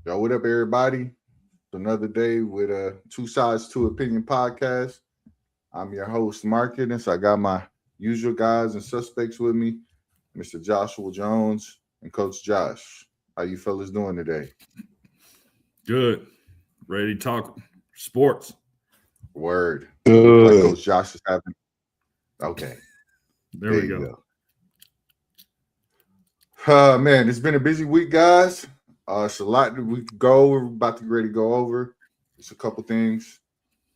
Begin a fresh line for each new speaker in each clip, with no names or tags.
Yo, what up, everybody? It's another day with a Two Sides to Opinion podcast. I'm your host, Marcus. I got my usual guys and suspects with me, Mr. Joshua Jones and Coach Josh. How you fellas doing today?
Good. Ready to talk sports.
Word.
Good.
Like Coach Josh is having. Okay.
There we go.
Man, it's been a busy week, guys. It's a lot that we could go. We're about to get ready to go over. It's a couple things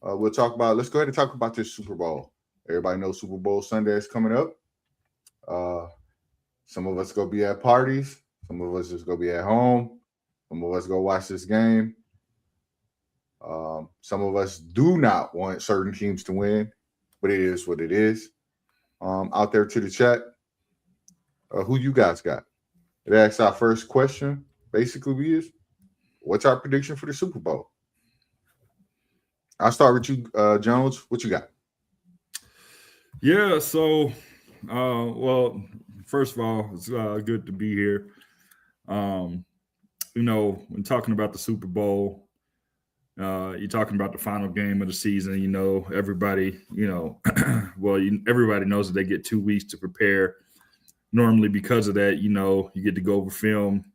we'll talk about. Let's go ahead and talk about this Super Bowl. Everybody knows Super Bowl Sunday is coming up. Some of us go be at parties. Some of us just go be at home. Some of us go watch this game. Some of us do not want certain teams to win, but it is what it is. Out there to the chat, who you guys got? It asks our first question. Basically, is what's our prediction for the Super Bowl? I'll start with you, Jones. What you got?
Yeah, so, well, first of all, it's good to be here. When talking about the Super Bowl, you're talking about the final game of the season. Everybody, everybody knows that they get 2 weeks to prepare. Normally, because of that, you get to go over film.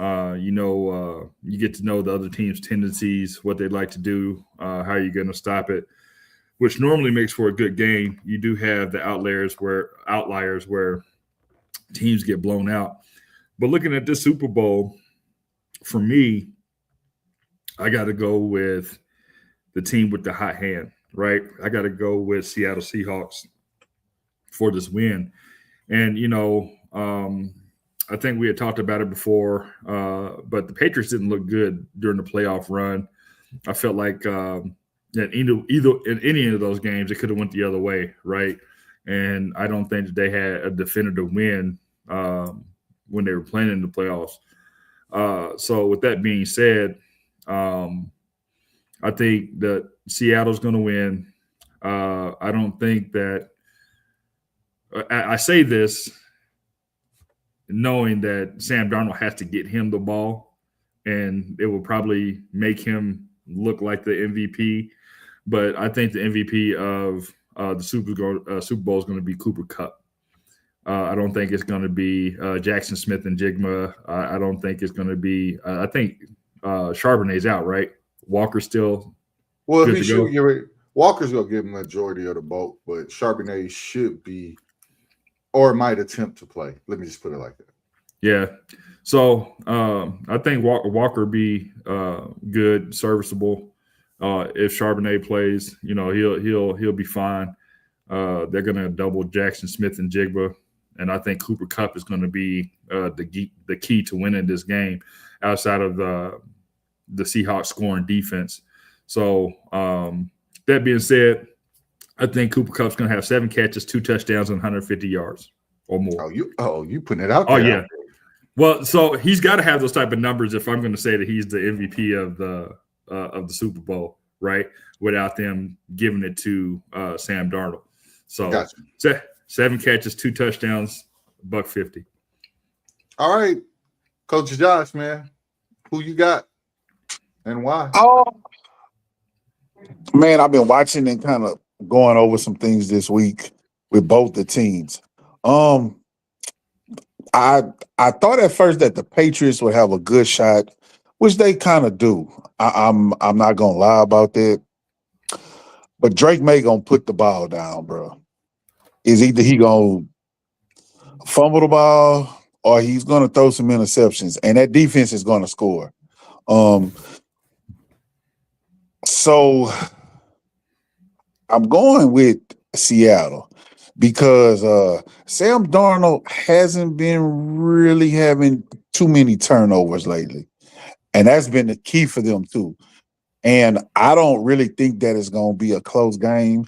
You get to know the other team's tendencies, what they'd like to do, how you're going to stop it, which normally makes for a good game. You do have the outliers where teams get blown out. But looking at this Super Bowl, for me, I got to go with the team with the hot hand, right? I got to go with Seattle Seahawks for this win. And, I think we had talked about it before, but the Patriots didn't look good during the playoff run. I felt like in any of those games, it could have went the other way, right? And I don't think that they had a definitive win when they were playing in the playoffs. So with that being said, I think that Seattle's going to win. I don't think that I say this knowing that Sam Darnold has to get him the ball, and it will probably make him look like the MVP. But I think the MVP of the Super Bowl is going to be Cooper Kupp. I don't think it's going to be Jackson Smith and Jigma. I don't think it's going to be I think Charbonnet's out, right? Walker's still
good to go. Walker's going to give him a majority of the vote, but Charbonnet should be or might attempt to play. Let me just put it like that.
Yeah. So I think Walker be good, serviceable. If Charbonnet plays, he'll be fine. They're going to double Jackson Smith and Jigba, and I think Cooper Kupp is going to be the key to winning this game outside of the Seahawks scoring defense. So that being said, I think Cooper Kupp's going to have 7 catches, 2 touchdowns, and 150 yards or more.
You putting it out there.
Oh, yeah. Well, so he's got to have those type of numbers if I'm going to say that he's the MVP of the Super Bowl, right? Without them giving it to Sam Darnold. So gotcha. 7 catches, 2 touchdowns, $150.
All right, Coach Josh, man, who you got and why?
Oh, man, I've been watching and kind of going over some things this week with both the teams. I thought at first that the Patriots would have a good shot, which they kind of do. I'm not gonna lie about that. But Drake May gonna put the ball down, bro. Is either he gonna fumble the ball or he's gonna throw some interceptions, and that defense is gonna score. So I'm going with Seattle because Sam Darnold hasn't been really having too many turnovers lately. And that's been the key for them too. And I don't really think that it's going to be a close game.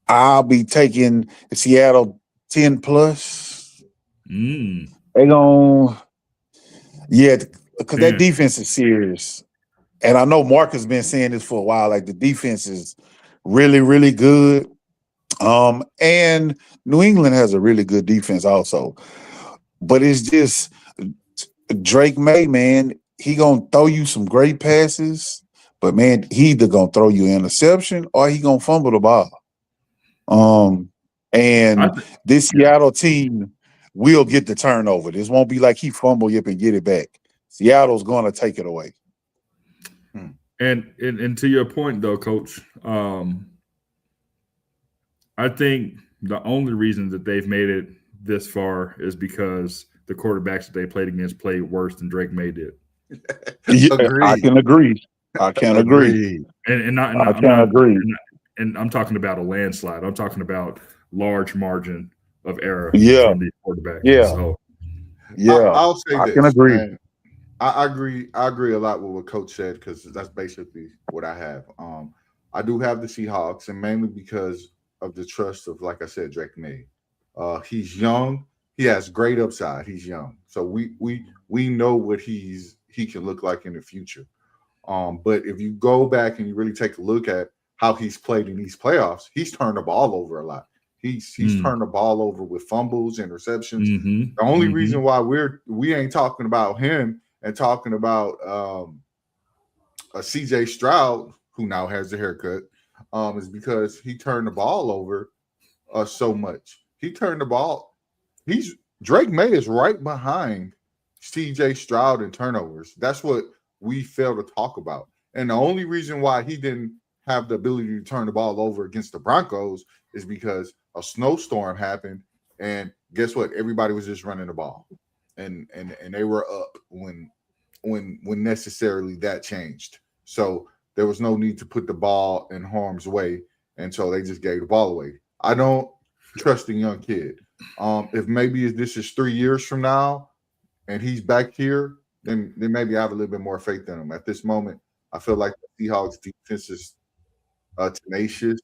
I'll be taking Seattle 10 plus. They're going because that defense is serious. And I know Mark has been saying this for a while, like the defense is really, really good. And New England has a really good defense also. But it's just Drake May, man, he gonna throw you some great passes, but man, he either gonna throw you an interception or he gonna fumble the ball. And this Seattle team will get the turnover. This won't be like he fumble yip and get it back. Seattle's gonna take it away.
And to your point though, Coach, I think the only reason that they've made it this far is because the quarterbacks that they played against played worse than Drake May did.
Yeah, I can agree. I can agree.
And I'm talking about a landslide. I'm talking about large margin of error from these quarterbacks.
Yeah.
So,
I'll say
I
this.
can agree.
Man, I agree a lot with what Coach said because that's basically what I have. I do have the Seahawks, and mainly because of the trust of, like I said, Drake May. He's young. He has great upside. He's young, so we know what he can look like in the future. But if you go back and you really take a look at how he's played in these playoffs, he's turned the ball over a lot. He's turned the ball over with fumbles, interceptions. The only reason why we ain't talking about him and talking about a CJ Stroud, who now has a haircut, is because he turned the ball over so much. He turned the ball. Drake May is right behind CJ Stroud in turnovers. That's what we fail to talk about. And the only reason why he didn't have the ability to turn the ball over against the Broncos is because a snowstorm happened, and guess what? Everybody was just running the ball, and they were up when necessarily that changed. So there was no need to put the ball in harm's way, and so they just gave the ball away. I don't trust the young kid. If maybe this is 3 years from now, and he's back here, then maybe I have a little bit more faith in him. At this moment, I feel like the Seahawks defense is tenacious.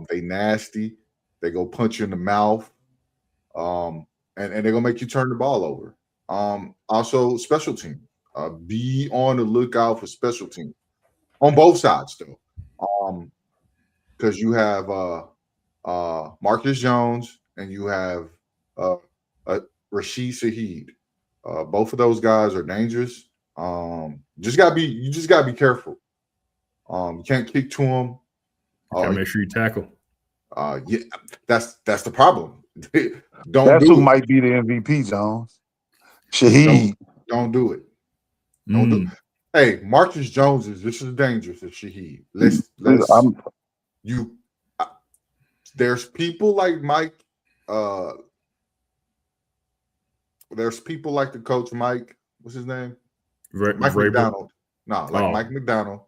They nasty. They go punch you in the mouth. And they're gonna make you turn the ball over. Also, special team. Be on the lookout for special team on both sides, though. Because you have Marcus Jones and you have Rashid Shaheed. Both of those guys are dangerous. You just gotta be careful. You can't kick to them.
Gotta make sure you tackle.
Yeah, that's the problem.
That's who might be the MVP, Jones. Shaheed.
Don't do it. Don't do it. Hey, Marcus Jones is just as dangerous as Shaheed. There's people like Mike. There's people like the coach Mike. What's his name? Mike McDonald. Mike McDonald,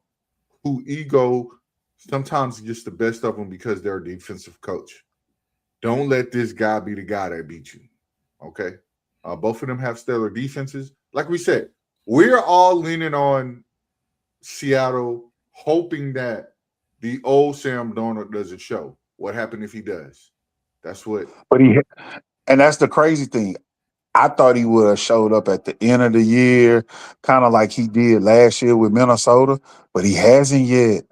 who ego sometimes gets the best of them because they're a defensive coach. Don't let this guy be the guy that beat you. Okay. Both of them have stellar defenses. Like we said, we're all leaning on Seattle, hoping that the old Sam Darnold doesn't show. What happened if he does? That's what.
And that's the crazy thing. I thought he would have showed up at the end of the year, kind of like he did last year with Minnesota, but he hasn't yet.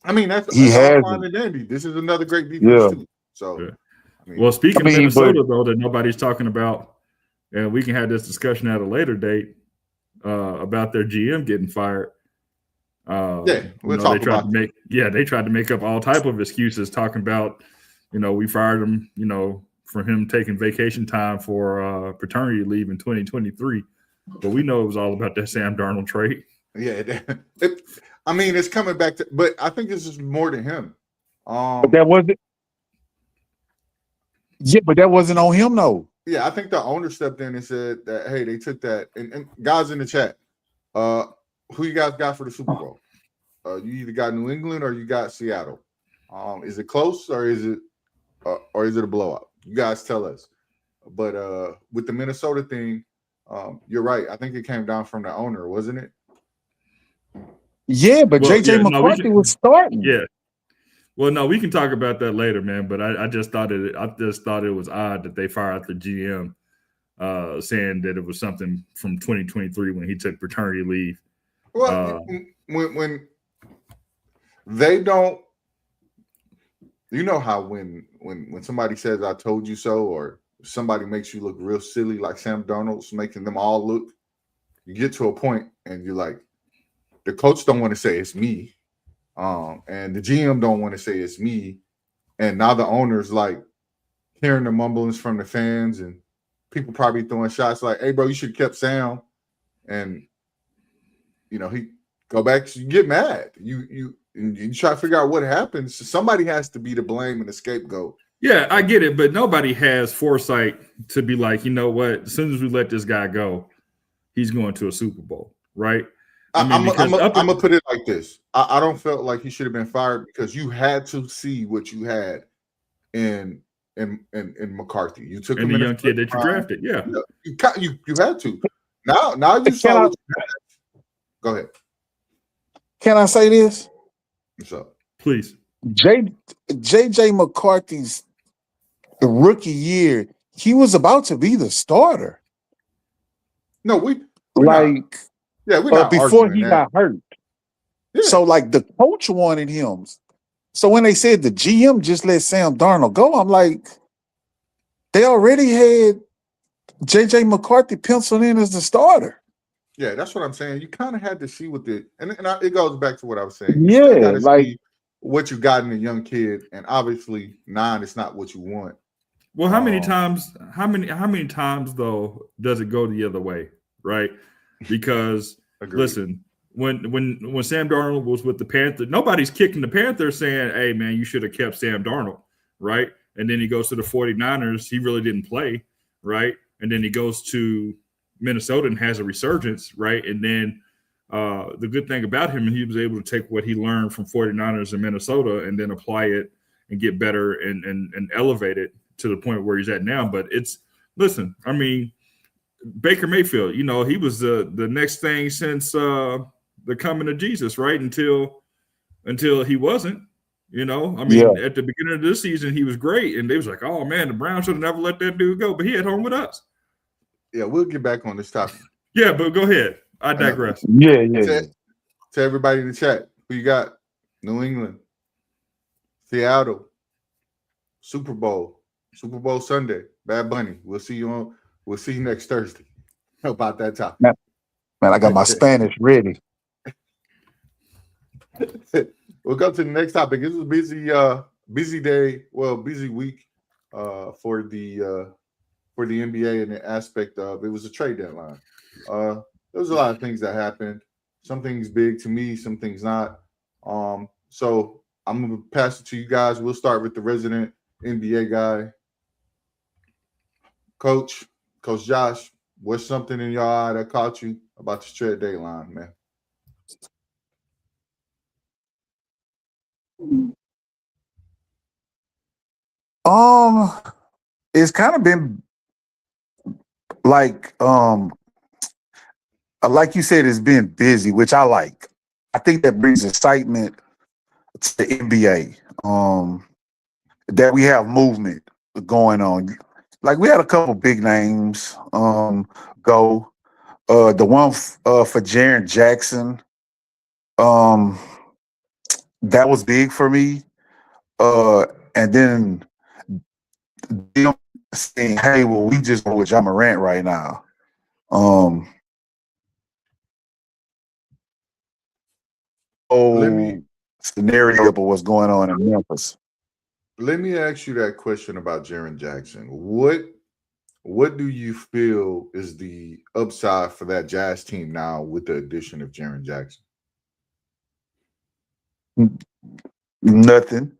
I mean, that's all fine and dandy. This is another great defense too. So,
speaking of Minnesota, though, that nobody's talking about, and we can have this discussion at a later date about their GM getting fired.
We'll talk about that.
They tried to make up all type of excuses, talking about, we fired him, for him taking vacation time for paternity leave in 2023. But we know it was all about that Sam Darnold trade.
Yeah, it's coming back to, but I think this is more than him.
But that wasn't. Yeah, but that wasn't on him, though.
Yeah, I think the owner stepped in and said that, hey, they took that. And guys in the chat, who you guys got for the Super Bowl? You either got New England or you got Seattle. Is it close or is it a blowout? You guys tell us. But with the Minnesota thing, you're right. I think it came down from the owner, wasn't it?
Yeah, but JJ McCarthy was starting.
Yeah. Well, no, we can talk about that later, man. But I just thought it was odd that they fired the GM, saying that it was something from 2023 when he took paternity leave.
Well, when they don't, how when somebody says "I told you so," or somebody makes you look real silly, like Sam Darnold's making them all look. you get to a point and you're like, the coach don't want to say it's me, and the GM don't want to say it's me, and now the owner's like hearing the mumblings from the fans and people probably throwing shots like, "Hey, bro, you should have kept Sam," and he go back. You get mad. You try to figure out what happened. So somebody has to be the blame and the scapegoat.
Yeah, I get it, but nobody has foresight to be like, you know what? As soon as we let this guy go, he's going to a Super Bowl, right?
I'm gonna put it like this. I don't feel like he should have been fired because you had to see what you had in McCarthy. You took him
the
in
young kid that you drafted. Yeah,
you had to. Now you saw what you had. Go ahead.
Can I say this?
What's up?
Please.
JJ McCarthy's rookie year, he was about to be the starter.
No, we're
not before he got hurt. Yeah. So like the coach wanted him. So when they said the GM just let Sam Darnold go, I'm like, they already had JJ McCarthy penciled in as the starter.
Yeah, that's what I'm saying. You kind of had to see what it goes back to what I was saying.
You
see what you got in a young kid, and obviously 9 is not what you want.
Well, how many times though does it go the other way, right? Because listen, when Sam Darnold was with the Panthers, nobody's kicking the Panthers saying, "Hey man, you should have kept Sam Darnold," right? And then he goes to the 49ers, he really didn't play, right? And then he goes to Minnesota and has a resurgence, right? And then the good thing about him, he was able to take what he learned from 49ers in Minnesota and then apply it and get better and elevate it to the point where he's at now. But listen, I mean, Baker Mayfield, he was the next thing since the coming of Jesus, right? Until he wasn't, at the beginning of this season, he was great. And they was like, oh man, the Browns should have never let that dude go, but he at home with us.
Yeah, we'll get back on this topic.
Yeah, but go ahead. I digress.
Yeah.
To everybody in the chat, who you got? New England, Seattle, Super Bowl Sunday, Bad Bunny. We'll see you next Thursday. How about that topic?
Man, I got my Spanish ready.
We'll go to the next topic. This was a busy day, busy week for the NBA and the aspect of it was a trade deadline. There was a lot of things that happened. Some things big to me, some things not. So I'm gonna pass it to you guys. We'll start with the resident NBA guy, Coach Josh. What's something in your eye that caught you about this trade deadline, man?
It's kind of been like you said, it's been busy, which I like. I think that brings excitement to the NBA. That we have movement going on. Like we had a couple big names go. The one for Jaren Jackson, that was big for me. And then them saying, "Hey, well, we just go with Ja Morant right now." Scenario of what's going on in Memphis.
Let me ask you that question about Jaren Jackson. What do you feel is the upside for that Jazz team now with the addition of Jaren Jackson?
Nothing.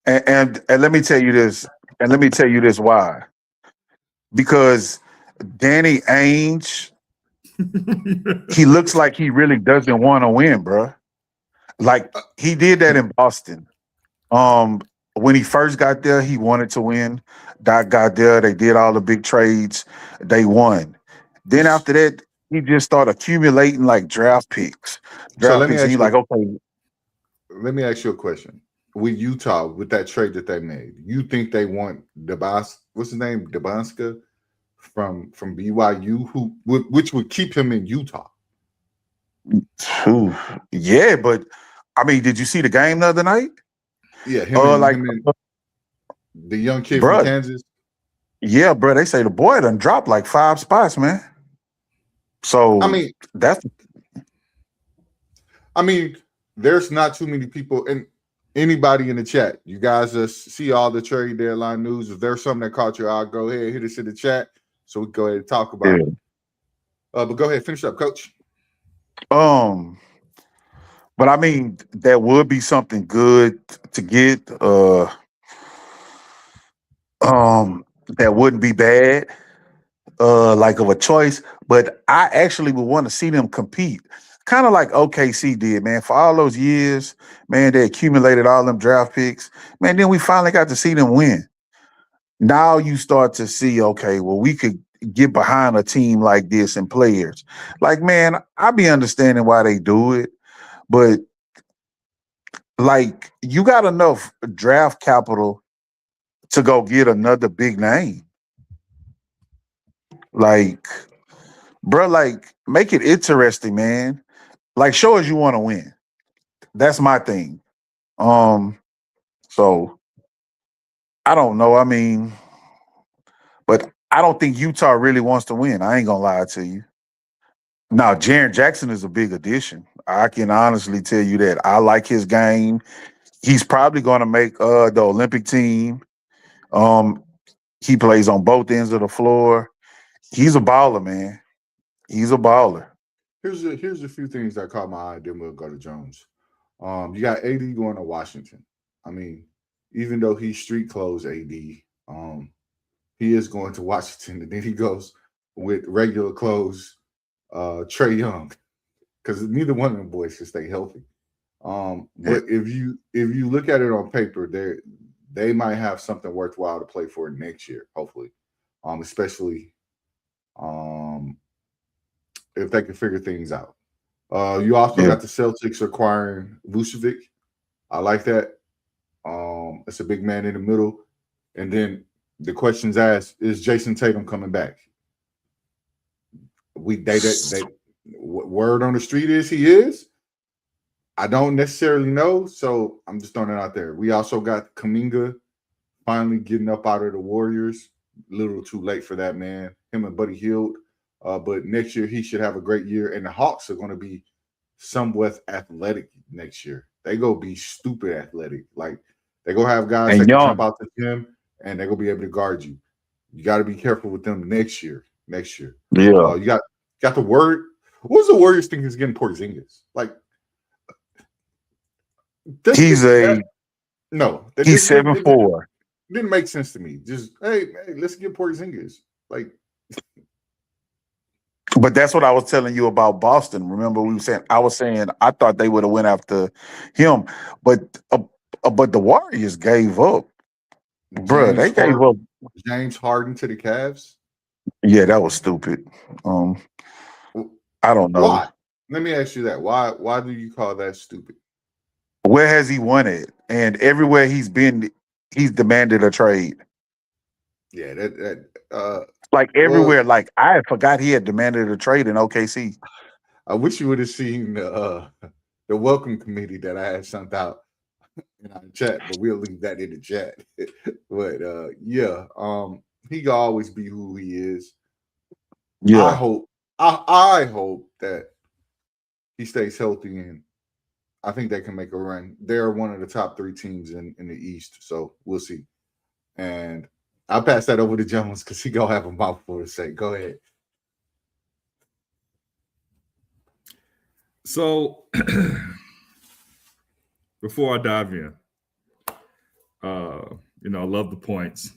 And let me tell you this. And let me tell you this why. Because Danny Ainge, he looks like he really doesn't want to win, bro. Like he did that in Boston. When he first got there, he wanted to win. Doc got there. They did all the big trades. They won. Then after that, he just started accumulating like draft picks.
Let me ask you a question. With Utah, with that trade that they made, you think they want what's his name? Debonska from BYU, which would keep him in Utah?
Yeah, but I mean, did you see the game the other night?
Yeah, him the young kid from Kansas.
Yeah, bro. They say the boy done dropped like 5 spots, man. So
I mean, there's not too many people and anybody in the chat. You guys see all the trade deadline news. If there's something that caught your eye, go ahead, hit us in the chat so we can go ahead and talk about it. But go ahead, finish up, Coach.
But I mean, that would be something good to get. That wouldn't be bad. Like of a choice, but I actually would want to see them compete. Kind of like OKC did, man. For all those years, man, they accumulated all them draft picks. Man, then we finally got to see them win. Now you start to see, okay, well, we could get behind a team like this and players. Like, man, I be understanding why they do it, but like you got enough draft capital to go get another big name. Like, bro, like make it interesting, man. Like, show us you want to win. That's my thing. So I don't know. I mean, but I don't think Utah really wants to win. I ain't gonna lie to you. Now, Jaren Jackson is a big addition. I can honestly tell you that. I like his game. He's probably gonna make the Olympic team. He plays on both ends of the floor. He's a baller, man. He's a baller.
Here's a few things that caught my eye. Then we'll go to Jones. You got AD going to Washington. I mean, even though he's street clothes AD, he is going to Washington, and then he goes with regular clothes. Trae Young, because neither one of them boys can stay healthy. But if you look at it on paper, they might have something worthwhile to play for next year, hopefully. Especially if they can figure things out. You also got the Celtics acquiring Vucevic. I like that. It's a big man in the middle. And then the question's asked, is Jason Tatum coming back? Word on the street is he is. I don't necessarily know, so I'm just throwing it out there. We also got Kuminga finally getting up out of the Warriors. A little too late for that, man. Him and Buddy Hield. But next year he should have a great year. And the Hawks are going to be somewhat athletic next year. They go be stupid athletic. Like they go have guys that can jump out the gym and they're gonna be able to guard you. You got to be careful with them next year.
Yeah.
You got the word. What was the Warriors thing is getting Porzingis? Like
he's 7'4".
Didn't make sense to me. Just hey, let's get Porzingis. Like,
but that's what I was telling you about Boston. Remember, I was saying I thought they would have went after him, but the Warriors gave up. Bro, they gave up
James Harden to the Cavs.
Yeah, that was stupid. I don't know.
Why? Let me ask you that. Why do you call that stupid?
Where has he won it? And everywhere he's been, he's demanded a trade.
Yeah, that
like everywhere. Like I forgot he had demanded a trade in OKC.
I wish you would have seen the welcome committee that I had sent out in our chat, but we'll leave that in the chat. But he can always be who he is. Yeah, I hope that he stays healthy, and I think they can make a run. They're one of the top 3 teams in the East, so we'll see. And I'll pass that over to Jones because he gonna have a mouthful to say. Go ahead.
So before I dive in, I love the points.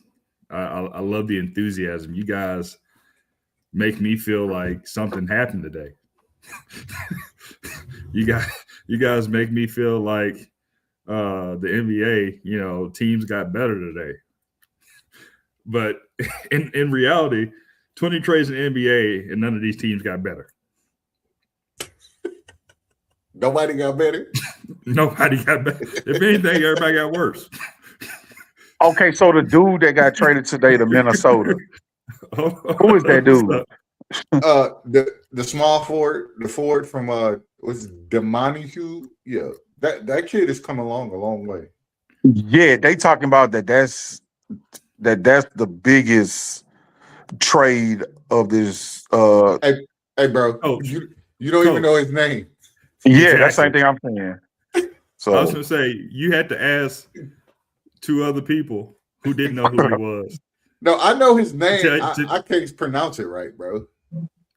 I love the enthusiasm. You guys make me feel like something happened today. You guys make me feel like the NBA, teams got better today. But in reality, 20 trades in the NBA and none of these teams got better.
Nobody got better?
Nobody got better. If anything, everybody got worse.
Okay, so the dude that got traded today to Minnesota. Who is that dude?
The small forward, the forward from was Demani. Yeah, that kid has come along a long way.
Yeah, they talking about that's the biggest trade of this
Hey, bro,
Coach.
you don't even know his name.
Yeah, that's the same thing I'm saying. So
I was going to say, you had to ask two other people who didn't know who he was.
No, I know his name.
To-
I can't pronounce it right, bro.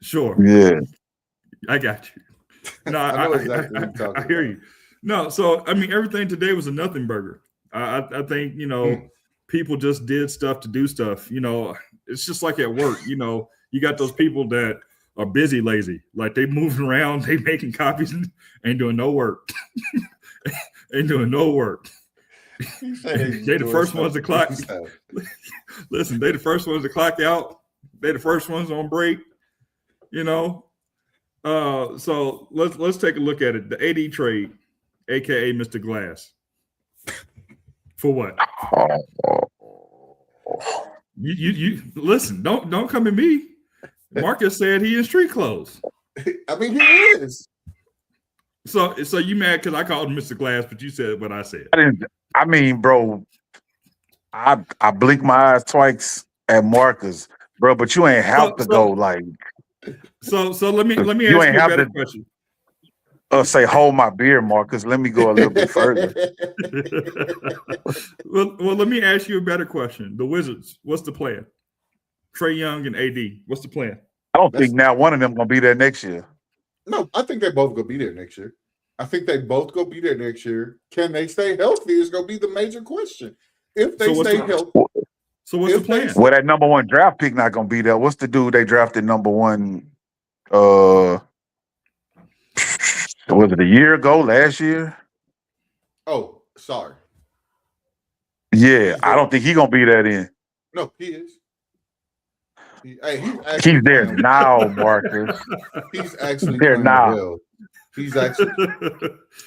Sure.
yeah,
I got you. No,
I know exactly what you're talking
I hear
about.
you. No, so I mean, everything today was a nothing burger. I think people just did stuff to do stuff. It's just like at work. You got those people that are busy, lazy, like they moving around, they making copies, and ain't doing no work. Ain't doing no work. They the first ones to clock. Listen, they the first ones to clock out. They the first ones on break. So let's take a look at it. The AD trade, aka Mr. Glass, for what? You listen. Don't come at me. Marcus said he in street clothes.
I mean, he is.
So you mad because I called him Mr. Glass, but you said what I said.
I mean, bro, I blinked my eyes twice at Marcus, bro, but you ain't have to go like.
So let me ask
you
you
ain't
a
have
better
to
question.
Say hold my beer, Marcus. Let me go a little bit further.
well, let me ask you a better question. The Wizards, what's the plan? Trae Young and AD, what's the plan?
I don't think now one of them gonna be there next year.
No, I think they both gonna be there next year. I think they both gonna be there next year. Can they stay healthy is gonna be the major question. If they stay healthy.
So what's the plan?
Well, that number one draft pick not gonna be there. What's the dude they drafted number one? Was it a year ago? Last year?
Oh, sorry.
Yeah, I don't think he's gonna be there then.
No, he is.
He's there now, Marcus.
He's actually
there
playing
now.
well. He's actually.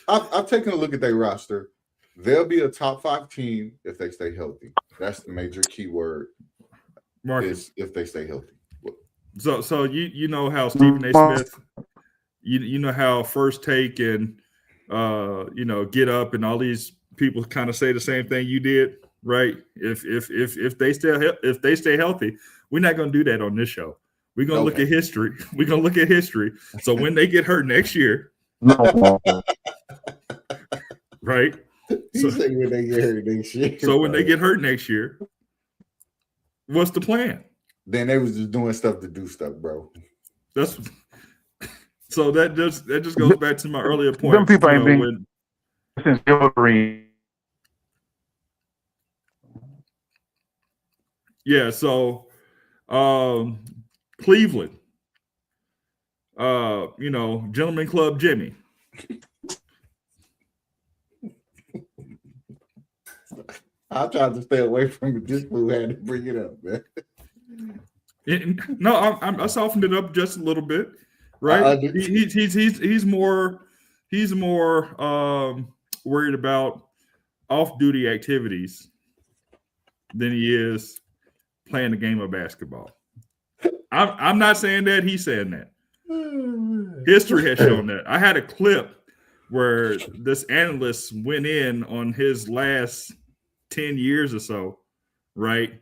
I've taken a look at their roster. They'll be a top 5 team if they stay healthy. That's the major key word. Marcus, if they stay healthy.
So you know how Stephen A. Smith, you know how First Take and Get Up and all these people kind of say the same thing you did, right? If they stay healthy, we're not going to do that on this show. We're going to look at history. We're going to look at history. So when they get hurt next year, right?
So when they get hurt next year.
So when they get hurt next year, what's the plan?
Then they was just doing stuff to do stuff, bro.
So that just goes back to my earlier point.
Them people ain't been since Hillary.
Yeah, so Cleveland, Gentleman Club Jimmy.
I tried to stay away from it. This fool had to bring it up, man.
I softened it up just a little bit, right? He's more worried about off-duty activities than he is playing the game of basketball. I'm not saying that. He's saying that. History has shown that. I had a clip where this analyst went in on his last 10 years or so, right?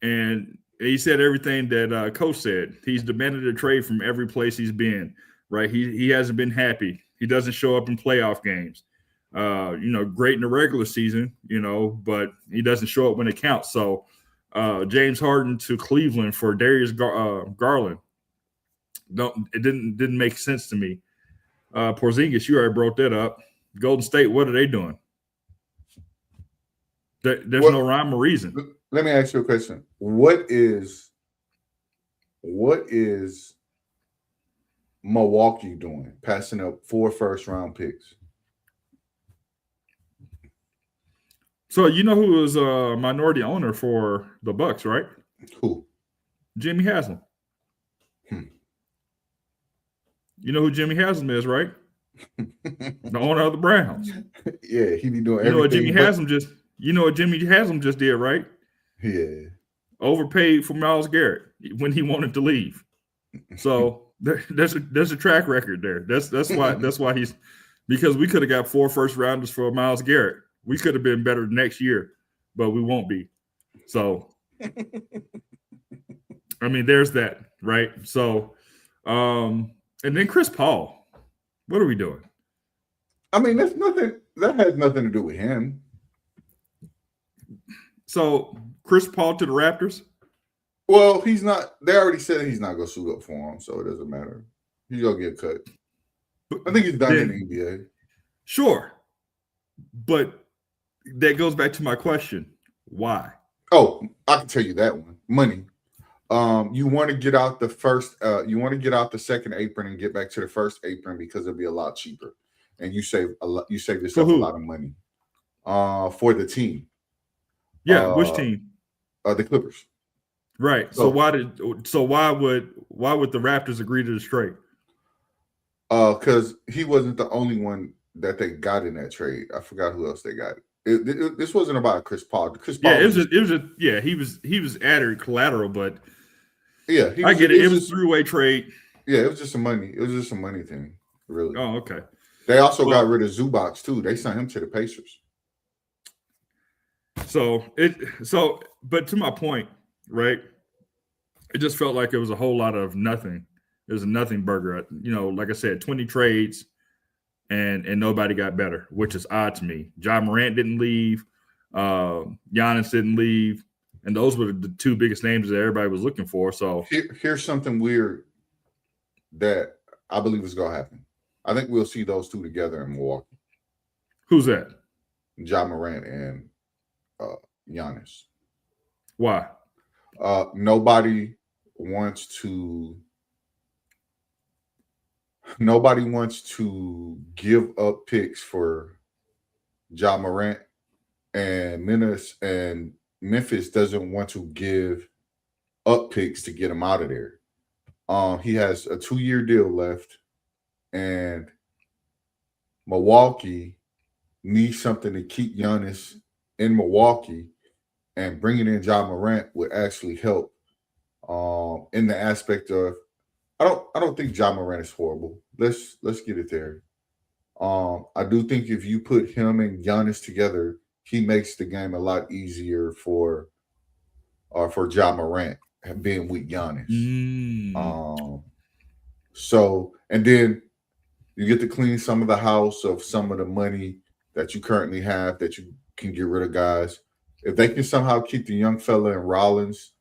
And he said everything that Coach said. He's demanded a trade from every place he's been, right? He hasn't been happy. He doesn't show up in playoff games. Great in the regular season, but he doesn't show up when it counts. So James Harden to Cleveland for Darius Garland. It didn't make sense to me. Porzingis, you already brought that up. Golden State, what are they doing? There's no rhyme or reason.
Let me ask you a question. What is Milwaukee doing? Passing up 4 first-round picks.
So you know who was a minority owner for the Bucks, right?
Who?
Jimmy Haslam. You know who Jimmy Haslam is, right? The owner of the Browns.
Yeah, he be doing everything.
You know what Jimmy Haslam just did, right?
Yeah.
Overpaid for Myles Garrett when he wanted to leave. So there's a track record there. That's why he's, because we could have got 4 first rounders for Myles Garrett. We could have been better next year, but we won't be. So I mean, there's that, right? So And then Chris Paul. What are we doing?
I mean, that's nothing. That has nothing to do with him.
So Chris Paul to the Raptors?
Well, he's not. They already said he's not going to suit up for him, so it doesn't matter. He's going to get cut. I think he's done in the NBA.
Sure. But that goes back to my question. Why?
Oh, I can tell you that one. Money. You want to get out the first. You want to get out the second apron and get back to the first apron because it'll be a lot cheaper, and you save a lot. You save yourself a lot of money. For the team.
Yeah, which team?
The Clippers.
Right. So why would the Raptors agree to this trade?
Because he wasn't the only one that they got in that trade. I forgot who else they got. This wasn't about Chris Paul. Chris Paul.
Yeah, he was added collateral, but
yeah,
I get it. It was a three-way trade.
Yeah, it was just a money. It was just a money thing, really.
Oh, okay.
They also got rid of Zubac too. They sent him to the Pacers.
But to my point, right? It just felt like it was a whole lot of nothing. It was a nothing burger. Like I said, 20 trades and nobody got better, which is odd to me. Ja Morant didn't leave. Giannis didn't leave. And those were the two biggest names that everybody was looking for. So
here's something weird that I believe is going to happen. I think we'll see those two together in Milwaukee.
Who's that?
Ja Morant and Giannis.
Why?
Nobody wants to give up picks for Ja Morant, and Memphis doesn't want to give up picks to get him out of there. He has a 2-year deal left, and Milwaukee needs something to keep Giannis in Milwaukee, and bringing in Ja Morant would actually help in the aspect of I don't think Ja Morant is horrible. Let's get it there. I do think if you put him and Giannis together, he makes the game a lot easier for Ja Morant being with Giannis. So, and then you get to clean some of the house of some of the money that you currently have that you can get rid of guys. If they can somehow keep the young fella in Rollins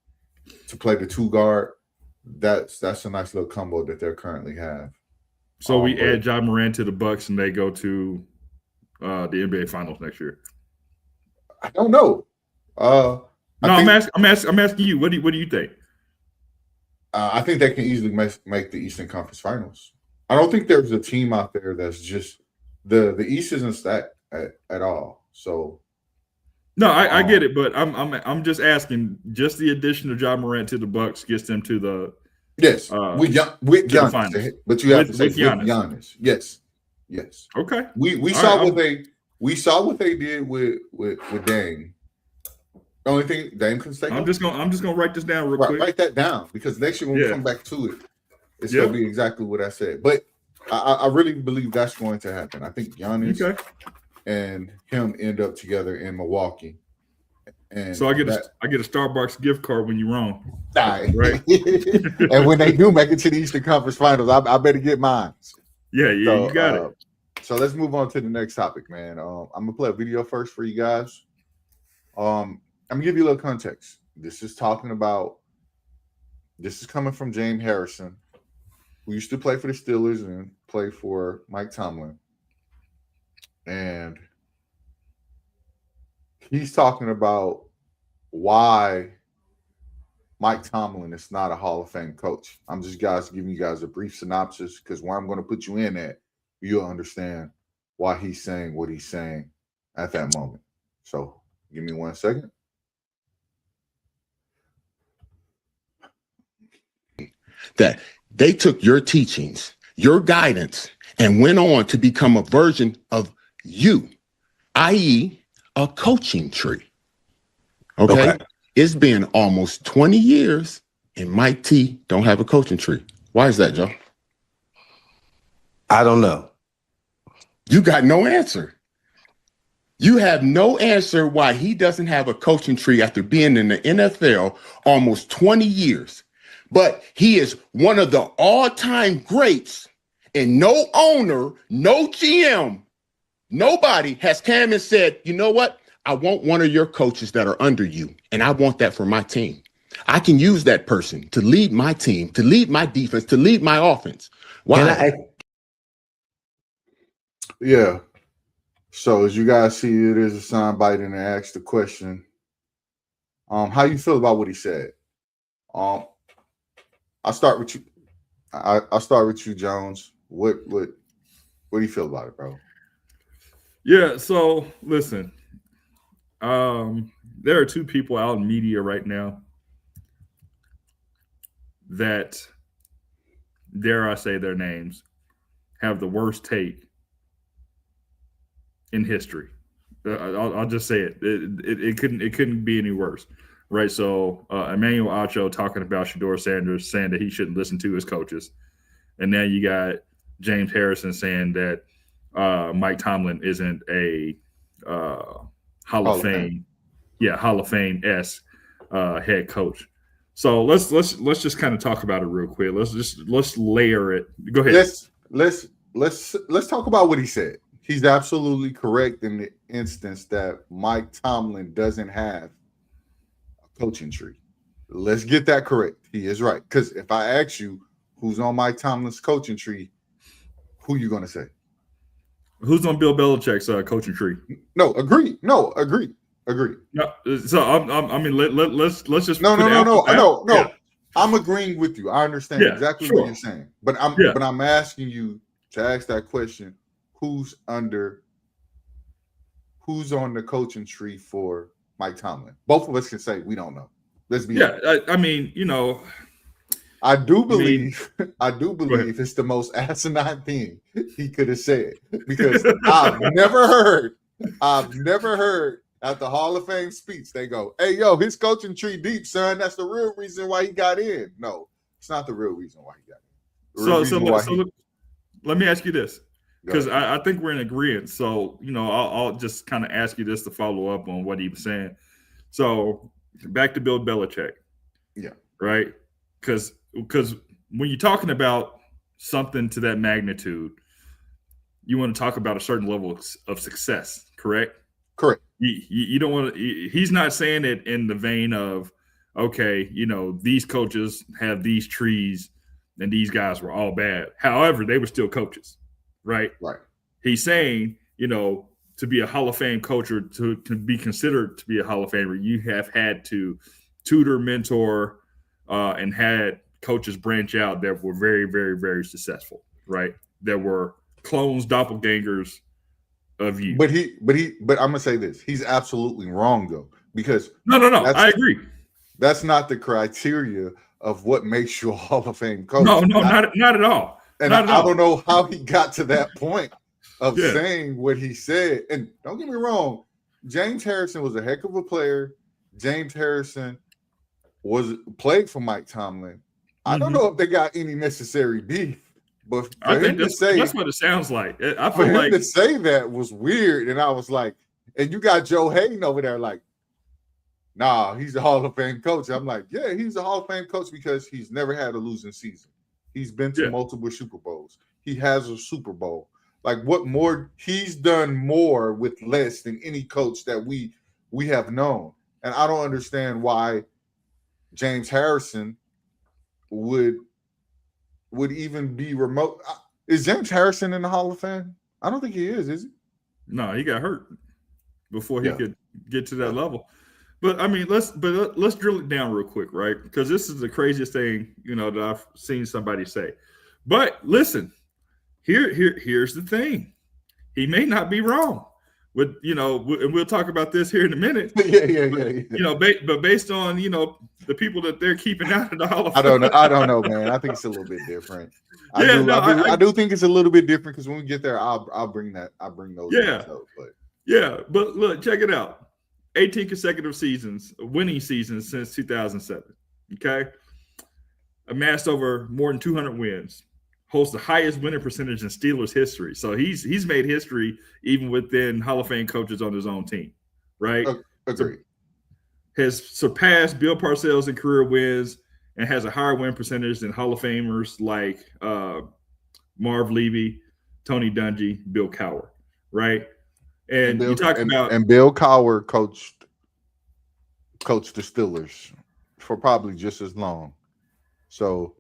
to play the 2 guard, that's a nice little combo that they currently have.
So we add Ja Morant to the Bucks and they go to the NBA Finals next year.
I don't know.
I'm asking you. What do you think?
I think they can easily make the Eastern Conference Finals. I don't think there's a team out there that's just the East isn't stacked at all. So.
No, I get it, but I'm just asking. Just the addition of Ja Morant to the Bucks gets them to the
with Giannis, but you have to say with Giannis. Yes.
Okay.
We saw what they did with Dame. The only thing Dame can stay.
I'm just gonna write this down real quick.
Write that down because next year when we come back to it, it's gonna be exactly what I said. But I really believe that's going to happen. I think Giannis and him end up together in Milwaukee. And
so I get a Starbucks gift card when you're wrong.
Right.
And when they do make it to the Eastern Conference Finals, I better get mine.
Yeah, so, you got it.
So let's move on to the next topic, man. I'm gonna play a video first for you guys. I'm gonna give you a little context. This is coming from James Harrison, who used to play for the Steelers and play for Mike Tomlin. And he's talking about why Mike Tomlin is not a Hall of Fame coach. I'm just giving you guys a brief synopsis because where I'm going to put you in at, you'll understand why he's saying what he's saying at that moment. So give me 1 second.
That they took your teachings, your guidance, and went on to become a version of you, i.e., a coaching tree. Okay? It's been almost 20 years and Mike T don't have a coaching tree. Why is that, Joe?
I don't know.
You got no answer. You have no answer why he doesn't have a coaching tree after being in the NFL almost 20 years. but he is one of the all-time greats, and no owner, no GM, nobody has come and said, you know what? I want one of your coaches that are under you, and I want that for my team. I can use that person to lead my team, to lead my defense, to lead my offense. Why?
Yeah. So as you guys see, it is a soundbite, and I asked the question, how you feel about what he said? I'll start with you. I'll start with you, Jones. What do you feel about it, bro?
Yeah. So listen, there are two people out in media right now that, dare I say their names, have the worst take in history. I'll just say it. It couldn't be any worse, right? So Emmanuel Acho talking about Shador Sanders, saying that he shouldn't listen to his coaches, and now you got James Harrison saying that Mike Tomlin isn't a Hall of Fame esque head coach. So let's just kind of talk about it real quick. Let's layer it. Go ahead.
Let's talk about what he said. He's absolutely correct in the instance that Mike Tomlin doesn't have a coaching tree. Let's get that correct. He is right. Because if I ask you who's on Mike Tomlin's coaching tree, who you going to say?
Who's on Bill Belichick's coaching tree?
No, agree.
No, so I mean, let's just
no.
Yeah.
I'm agreeing with you. I understand exactly what you're saying, but I'm asking you to ask that question: who's on the coaching tree for Mike Tomlin? Both of us can say we don't know. Let's be honest.
I mean,
I do believe it's the most asinine thing he could have said, because I've never heard at the Hall of Fame speech they go, "Hey, yo, his coaching tree deep, son. That's the real reason why he got in." No, it's not the real reason why he got in.
Let me ask you this, because I think we're in agreement. So I'll just kind of ask you this to follow up on what he was saying. So back to Bill Belichick, right? Because when you're talking about something to that magnitude, you want to talk about a certain level of success, correct?
Correct.
You don't want to. He's not saying it in the vein of, okay, these coaches have these trees and these guys were all bad. However, they were still coaches, right?
Right.
He's saying, to be a Hall of Fame coach, or to be considered to be a Hall of Famer, you have had to tutor, mentor, and had coaches branch out that were very, very, very successful, right? That were clones, doppelgangers of you.
But I'm gonna say this: he's absolutely wrong, though, because
no, I agree.
That's not the criteria of what makes you a Hall of Fame coach.
No, not at all.
And I don't know how he got to that point of saying what he said. And don't get me wrong, James Harrison was a heck of a player. James Harrison was played for Mike Tomlin. I don't know if they got any necessary beef, but
I think that's what it sounds like. I feel like
to say that was weird, and I was like, and you got Joe Hayden over there like, nah, he's a Hall of Fame coach. I'm like, yeah, he's a Hall of Fame coach because he's never had a losing season. He's been to multiple Super Bowls. He has a Super Bowl. Like, what more? He's done more with less than any coach that we have known. And I don't understand why James Harrison would even be remote. Is James Harrison in the Hall of Fame? I don't think he is he?
No, he got hurt before he could get to that level. But I mean, let's drill it down real quick, right? Because this is the craziest thing, that I've seen somebody say. But listen, here's the thing. He may not be wrong. And we'll talk about this here in a minute.
Yeah.
But based on the people that they're keeping out of the Hall of Fame,
I don't know, man. I think it's a little bit different. I do think it's a little bit different, because when we get there, I'll bring those.
But look, check it out. 18 consecutive seasons, winning seasons since 2007. Okay, amassed over more than 200 wins. Holds the highest winning percentage in Steelers history. So he's made history even within Hall of Fame coaches on his own team, right?
Agreed.
Has surpassed Bill Parcells in career wins and has a higher win percentage than Hall of Famers like Marv Levy, Tony Dungy, Bill Cowher, right? And you talk about
Bill Cowher coached the Steelers for probably just as long. So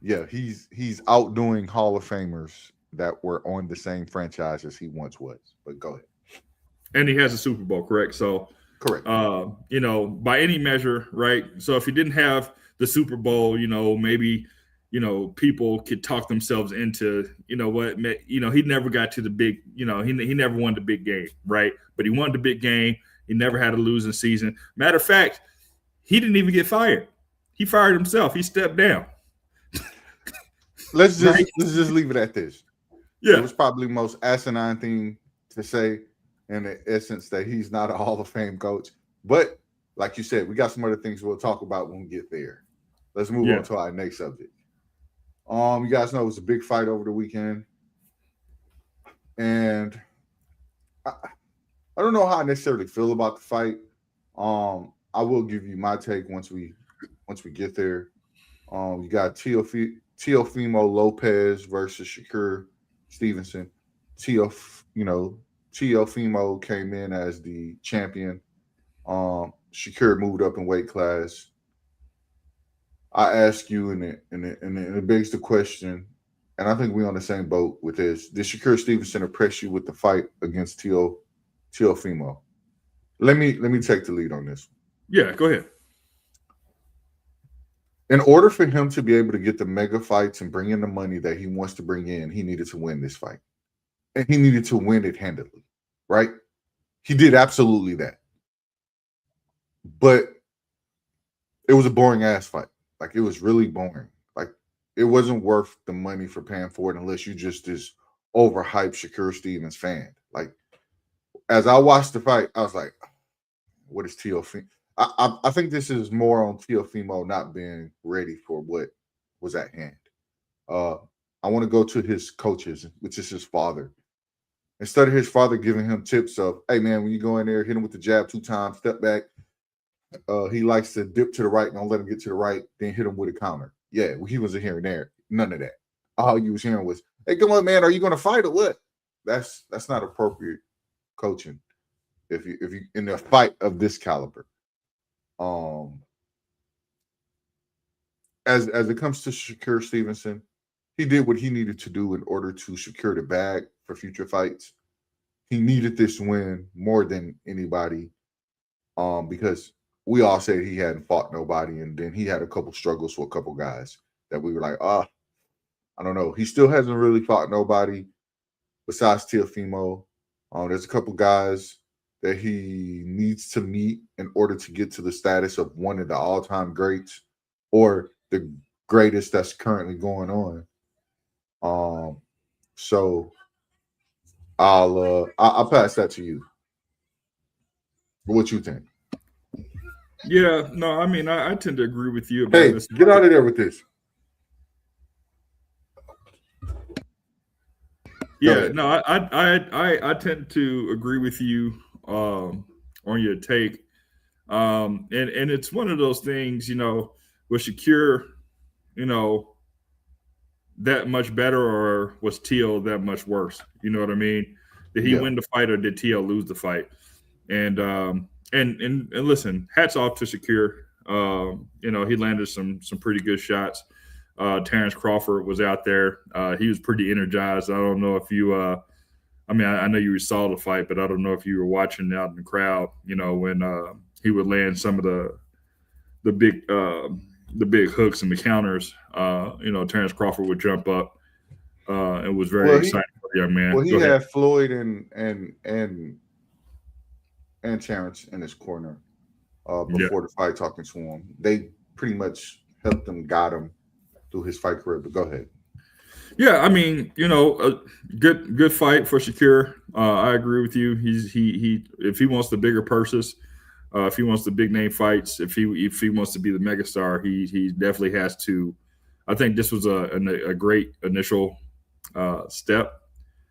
yeah, he's outdoing Hall of Famers that were on the same franchise as he once was. But go ahead.
And he has a Super Bowl, correct? So
correct.
By any measure, right? So if he didn't have the Super Bowl, maybe people could talk themselves into, he never got to the big, he never won the big game, right? But he won the big game. He never had a losing season. Matter of fact, he didn't even get fired. He fired himself. He stepped down.
Let's just leave it at this.
Yeah.
It was probably the most asinine thing to say in the essence that he's not a Hall of Fame coach. But like you said, we got some other things we'll talk about when we get there. Let's move on to our next subject. You guys know it was a big fight over the weekend. And I don't know how I necessarily feel about the fight. I will give you my take once we get there. You got Teofimo Lopez versus Shakur Stevenson. Teofimo came in as the champion. Shakur moved up in weight class. I ask you, and it begs the question, and I think we're on the same boat with this. Did Shakur Stevenson impress you with the fight against Teofimo? Let me take the lead on this.
Yeah, go ahead.
In order for him to be able to get the mega fights and bring in the money that he wants to bring in, he needed to win this fight. And he needed to win it handily, right? He did absolutely that. But it was a boring ass fight. Like, it was really boring. Like, it wasn't worth the money for paying for it unless you just this overhyped Shakur Stevens fan. Like, as I watched the fight, I was like, what is Teofimo? I think this is more on Teofimo not being ready for what was at hand. I want to go to his coaches, which is his father. Instead of his father giving him tips of, hey, man, when you go in there, hit him with the jab 2 times, step back. He likes to dip to the right, don't let him get to the right, then hit him with a counter. Yeah, well, he wasn't hearing there. None of that. All you was hearing was, hey, come on, man, are you going to fight or what? That's not appropriate coaching if you in a fight of this caliber. As it comes to Shakur Stevenson, he did what he needed to do in order to secure the bag for future fights. He needed this win more than anybody, because we all said he hadn't fought nobody, and then he had a couple struggles with a couple guys that we were like, I don't know. He still hasn't really fought nobody besides Teofimo. There's a couple guys that he needs to meet in order to get to the status of one of the all-time greats or the greatest that's currently going on. So I'll pass that to you. What you think?
Yeah, no, I mean, I tend to agree with you about this.
Get out of there with this.
Yeah, no, I tend to agree with you on your take. And it's one of those things, was Shakur, that much better, or was Teal that much worse? You know what I mean? Did he win the fight, or did Teal lose the fight? And listen, hats off to Shakur. He landed some pretty good shots. Terrence Crawford was out there. He was pretty energized. I don't know if you I know you saw the fight, but I don't know if you were watching out in the crowd, when he would land some of the big hooks and the counters. Terrence Crawford would jump up and was very excited for the young man.
Well, he had Floyd and Terrence in his corner before the fight, talking to him. They pretty much helped him, guide him through his fight career. But go ahead.
Yeah, I mean, a good fight for Shakur. I agree with you. He if he wants the bigger purses, if he wants the big name fights, if he wants to be the megastar, he definitely has to. I think this was a great initial step.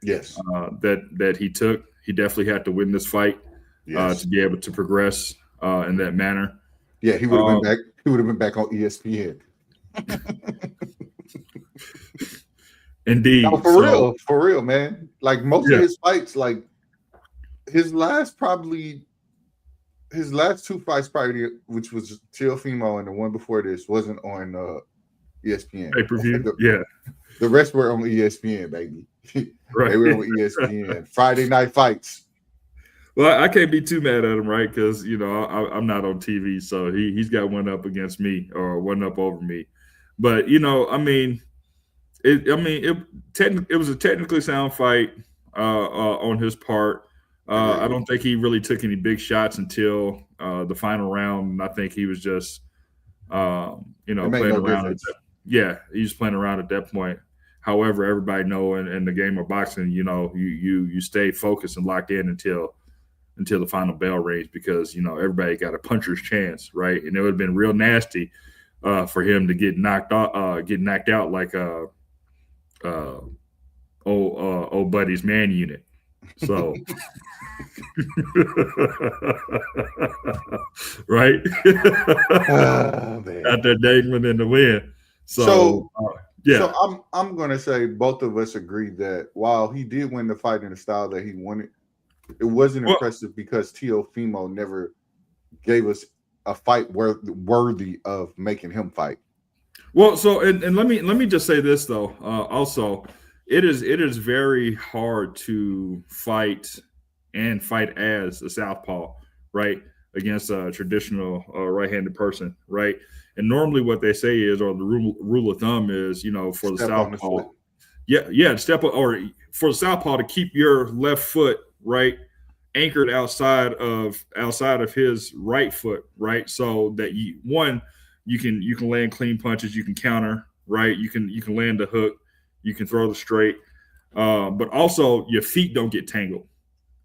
Yes,
that he took. He definitely had to win this fight to be able to progress in that manner.
Yeah, he would have been back. He would have been back on ESPN.
Indeed.
No, for real, man. Like most of his fights, like his last two fights, probably, which was Teofimo and the one before this, wasn't on ESPN.
Pay-per-view.
The rest were on ESPN, baby.
Right.
They were on ESPN. Friday night fights.
Well, I can't be too mad at him, right? Because I'm not on TV, so he's got one up against me or one up over me. But it was a technically sound fight on his part. I don't think he really took any big shots until the final round, and I think he was just playing around. He was playing around at that point. However, everybody know in the game of boxing, you stay focused and locked in until the final bell rings, because everybody got a puncher's chance, right? And it would have been real nasty for him to get knocked out like old buddy's man unit. So right. Out there dangling in the wind. So
I'm gonna say both of us agree that while he did win the fight in the style that he wanted, it wasn't impressive because Teofimo never gave us a fight worthy of making him fight.
Well, so and let me just say this though. Also, it is very hard to fight as a southpaw, right, against a traditional right-handed person, right? And normally what they say is, or the rule of thumb is, for the southpaw, or for the southpaw to keep your left foot, right, anchored outside of his right foot, right, so that you can land clean punches, you can counter, right, you can land the hook, you can throw the straight, but also your feet don't get tangled,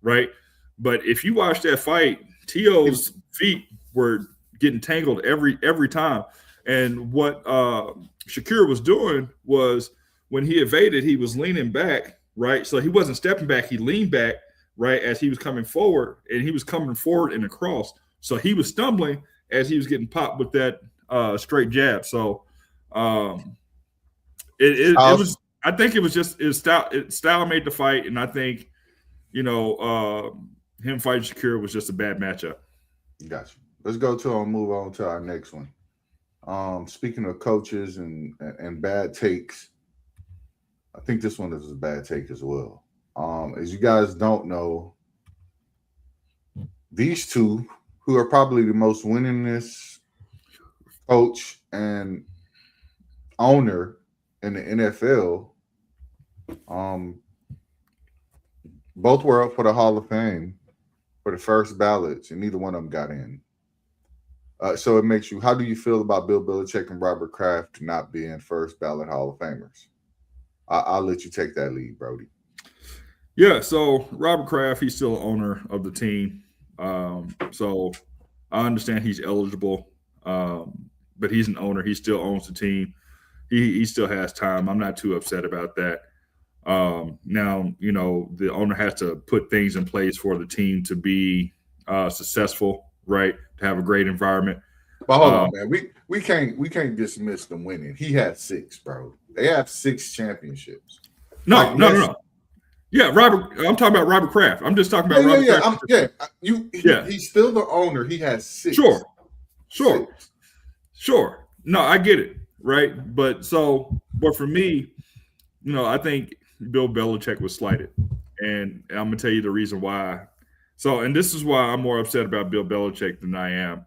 right? But if you watch that fight, Teo's feet were getting tangled every time. And what Shakur was doing was, when he evaded, he was leaning back, right? So he wasn't stepping back, he leaned back, right, as he was coming forward, and he was coming forward and across. So he was stumbling as he was getting popped with that straight jab. So it was, I think it was just his style made the fight, and I think him fighting Shakur was just a bad matchup.
Gotcha. Let's move on to our next one. Speaking of coaches and bad takes, I think this one is a bad take as well. As you guys don't know, these two, who are probably the most winningest coach and owner in the NFL, both were up for the Hall of Fame for the first ballots, and neither one of them got in. So it makes you, how do you feel about Bill Belichick and Robert Kraft not being first ballot Hall of Famers? I'll let you take that lead, Brody.
Yeah, so Robert Kraft, he's still owner of the team. So I understand he's eligible, but he's an owner. He still owns the team. He still has time. I'm not too upset about that. Now, the owner has to put things in place for the team to be successful, right? To have a great environment.
But hold on, man. We can't dismiss them winning. He had 6, bro. They have 6 championships.
No. Yeah, Robert. I'm talking about Robert Kraft. I'm just talking about Robert Kraft.
He's still the owner. He has 6.
Sure. No, I get it, right? But for me, I think Bill Belichick was slighted, and I'm gonna tell you the reason why. So, and this is why I'm more upset about Bill Belichick than I am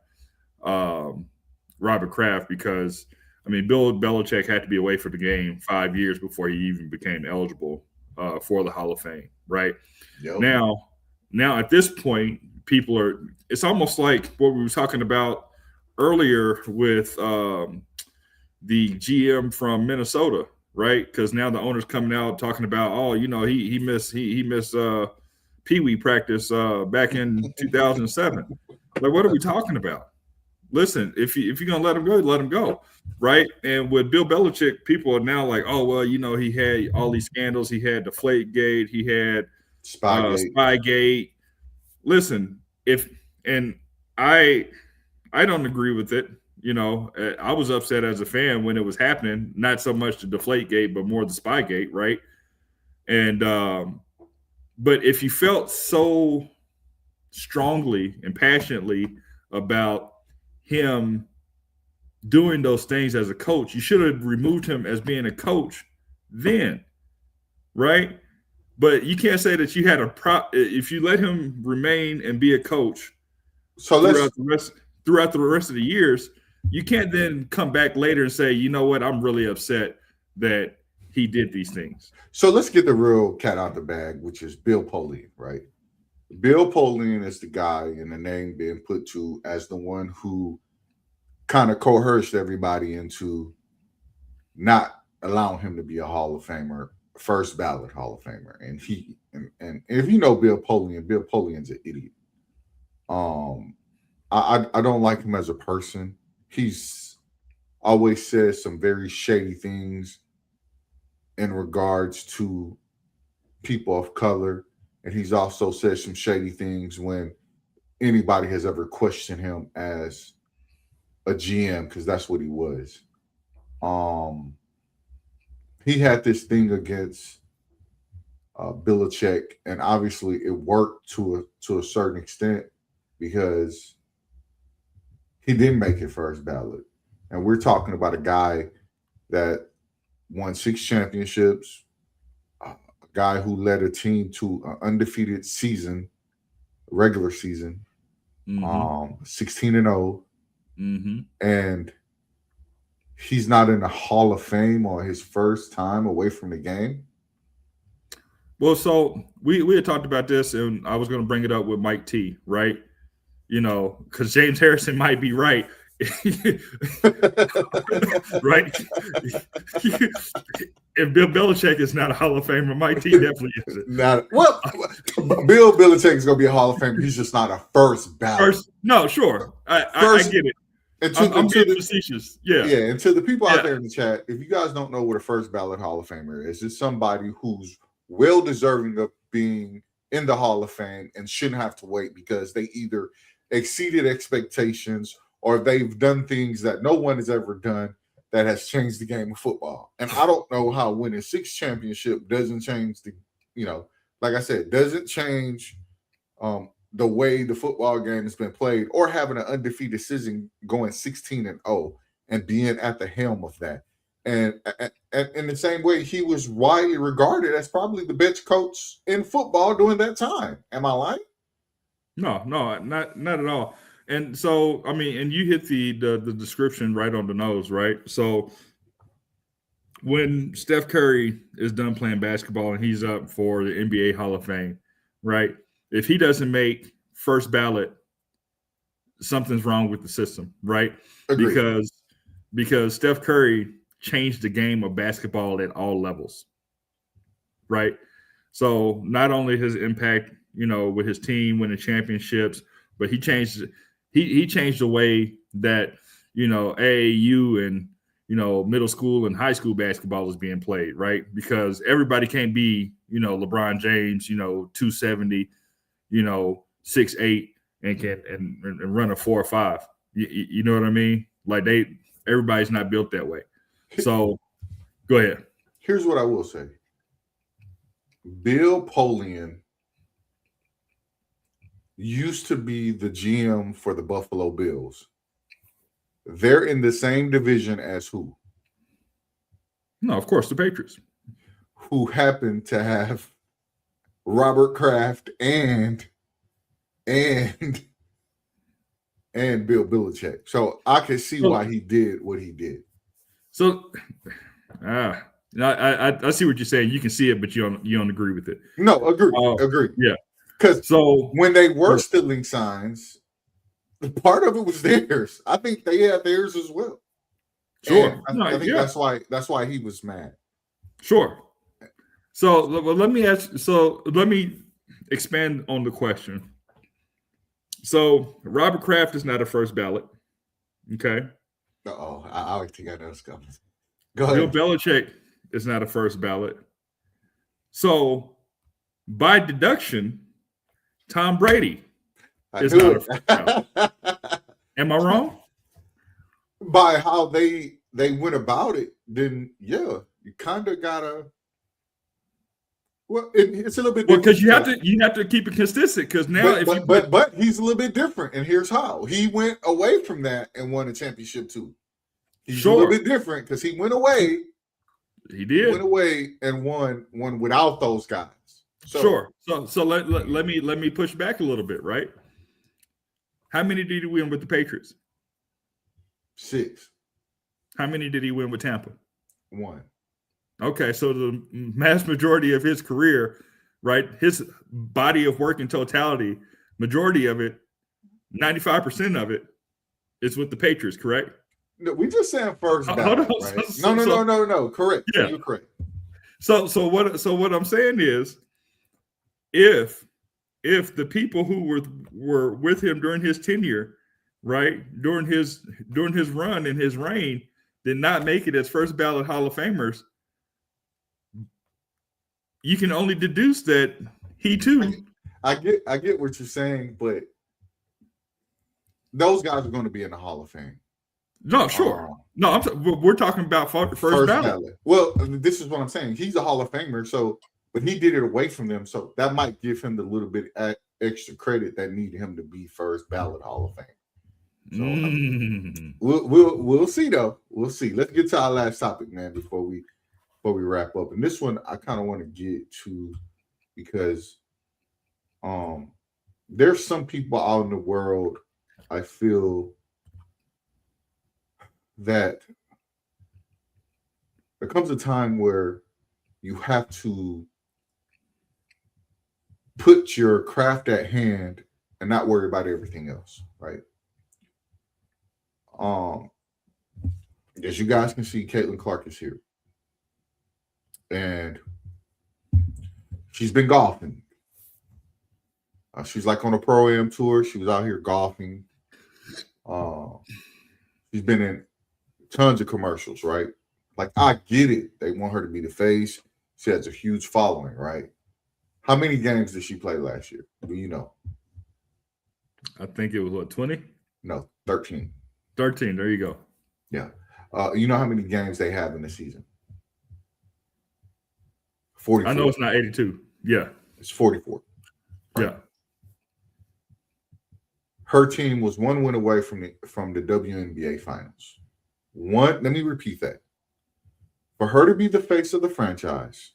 Robert Kraft, because Bill Belichick had to be away from the game 5 years before he even became eligible for the Hall of Fame, right?
Yep.
Now at this point, it's almost like what we were talking about earlier with the GM from Minnesota, right? Because now the owner's coming out talking about, he missed Pee Wee practice back in 2007. Like, what are we talking about? Listen, if you're gonna let him go, right? And with Bill Belichick, people are now like, he had all these scandals. He had Deflategate. He had Spygate. Listen, I don't agree with it. I was upset as a fan when it was happening, not so much the deflate gate, but more the spy gate, right? And but if you felt so strongly and passionately about him doing those things as a coach, you should have removed him as being a coach then, right? But you can't say that you had if you let him remain and be a coach throughout the rest of the years, you can't then come back later and say, you know what, I'm really upset that he did these things.
So let's get the real cat out the bag, which is Bill Polian, right? Bill Polian is the guy in the name being put to as the one who kind of coerced everybody into not allowing him to be a Hall of Famer, first ballot Hall of Famer. And and if you know Bill Polian's an idiot. I don't like him as a person. He's always said some very shady things in regards to people of color. And he's also said some shady things when anybody has ever questioned him as a GM, because that's what he was. He had this thing against Belichick, and obviously it worked to a certain extent because he didn't make it first ballot. And we're talking about a guy that won 6 championships, a guy who led a team to an undefeated season, regular season, 16-0.
Mm-hmm.
And he's not in the Hall of Fame on his first time away from the game.
Well, so we had talked about this, and I was going to bring it up with Mike T, right? Because James Harrison might be right. Right? If Bill Belichick is not a Hall of Famer, Mike T definitely isn't.
Bill Belichick is going to be a Hall of Famer. He's just not a first ballot.
No, sure. I get it. I'm being facetious. Yeah.
And to the people out there in the chat, if you guys don't know what a first ballot Hall of Famer is, it's somebody who's well deserving of being in the Hall of Fame and shouldn't have to wait because they either exceeded expectations or they've done things that no one has ever done that has changed the game of football. And I don't know how winning 6 championships doesn't change like I said, doesn't change the way the football game has been played, or having an undefeated season going 16-0 and being at the helm of that. And in the same way, he was widely regarded as probably the best coach in football during that time. Am I lying?
No, not at all. And so, I mean, and you hit the description right on the nose, right? So when Steph Curry is done playing basketball and he's up for the NBA Hall of Fame, right? If he doesn't make first ballot, something's wrong with the system, right?
Agreed.
Because Steph Curry changed the game of basketball at all levels, right? So not only his impact, with his team winning championships, but he changed the way that AAU and middle school and high school basketball is being played, right? Because everybody can't be LeBron James, 270, 6'8", and can run a 4.5. You know what I mean? Like everybody's not built that way. So go ahead.
Here's what I will say. Bill Polian used to be the GM for the Buffalo Bills. They're in the same division as who?
No, of course, the Patriots.
Who happen to have Robert Kraft and Bill Belichick. So I can see why he did what he did.
So I see what you're saying. You can see it, but you don't agree with it.
No, agree.
Yeah.
Because when they were stealing signs, part of it was theirs. I think they had theirs as well.
Sure.
I think that's why he was mad.
Sure. So let me expand on the question. So Robert Kraft is not a first ballot. Okay.
I think I know what's coming. Go ahead.
Bill Belichick is not a first ballot. So by deduction, Tom Brady is not a first ballot. Am I wrong?
by how they went about it, then yeah, you kind of gotta. Well, it's a little bit
Well,
different.
because you have to keep it consistent. Because now,
but he's a little bit different, and here's how: he went away from that and won a championship too. He's a little bit different because he went away.
He did.
Went away and won without those guys. So,
sure. So let me push back a little bit, right? How many did he win with the Patriots?
6.
How many did he win with Tampa?
1.
Okay, so the mass majority of his career, right? His body of work in totality, majority of it, 95% of it, is with the Patriots, correct?
No, we just saying first ballot, right? No. Correct.
Yeah,
you're correct.
So what I'm saying is, if the people who were with him during his tenure, right, during his run and his reign, did not make it as first ballot Hall of Famers, you can only deduce that he too.
I get what you're saying, but those guys are going to be in the Hall of Fame.
No, sure. No, we're talking about first ballot.
Well, this is what I'm saying. He's a Hall of Famer, but he did it away from them, so that might give him the little bit extra credit that needed him to be first ballot Hall of Fame. So we'll see though. We'll see. Let's get to our last topic, man, before we wrap up. And this one I kind of want to get to because there's some people out in the world I feel that there comes a time where you have to put your craft at hand and not worry about everything else, right? As you guys can see, Caitlin Clark is here. And she's been golfing. She's like on a Pro-Am tour. She was out here golfing. She's been in tons of commercials, right? Like, I get it. They want her to be the face. She has a huge following, right? How many games did she play last year? Do you know?
I think it was 20?
No, 13.
13. There you go.
Yeah. You know how many games they have in the season? 44.
I know it's not 82. Yeah.
It's 44.
Right? Yeah.
Her team was 1 win away from the WNBA finals. Let me repeat that. For her to be the face of the franchise,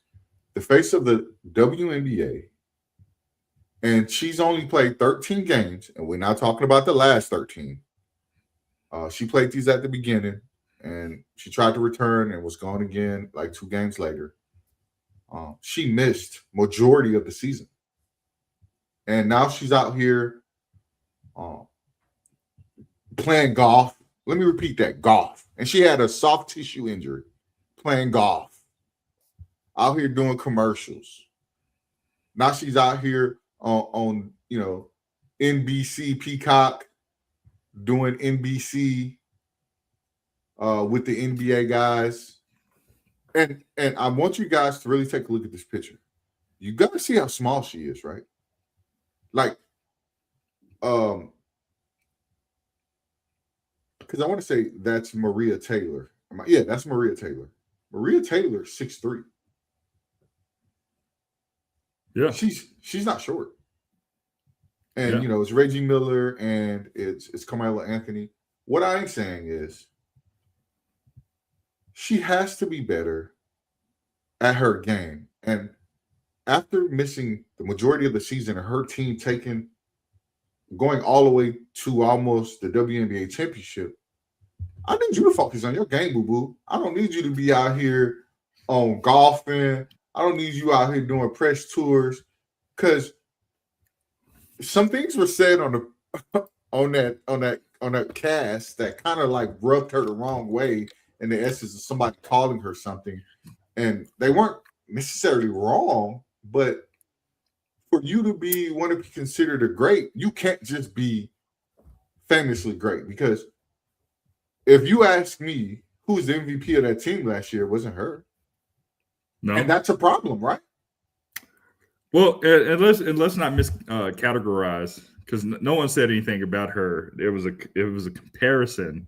the face of the WNBA, and she's only played 13 games, and we're not talking about the last 13. She played these at the beginning, and she tried to return and was gone again like 2 games later. She missed majority of the season. And now she's out here playing golf. Let me repeat that, golf. And she had a soft tissue injury playing golf. Out here doing commercials. Now she's out here on NBC Peacock doing NBC with the NBA guys. And I want you guys to really take a look at this picture. You got to see how small she is, right? Like, because I want to say that's Maria Taylor. Yeah, that's Maria Taylor. Maria Taylor, 6'3".
Yeah,
she's not short. And it's Reggie Miller and it's Carmelo Anthony. What I'm saying is, she has to be better at her game. And after missing the majority of the season and her team going all the way to almost the WNBA championship, I need you to focus on your game, boo-boo. I don't need you to be out here on golfing. I don't need you out here doing press tours, because some things were said on that cast that kind of like rubbed her the wrong way in the essence of somebody calling her something, and they weren't necessarily wrong, but for you to want to be considered a great, you can't just be famously great. Because if you ask me who's the MVP of that team last year, it wasn't her.
No,
and that's a problem, right?
Well, and let's not categorize, because no one said anything about her. It was a comparison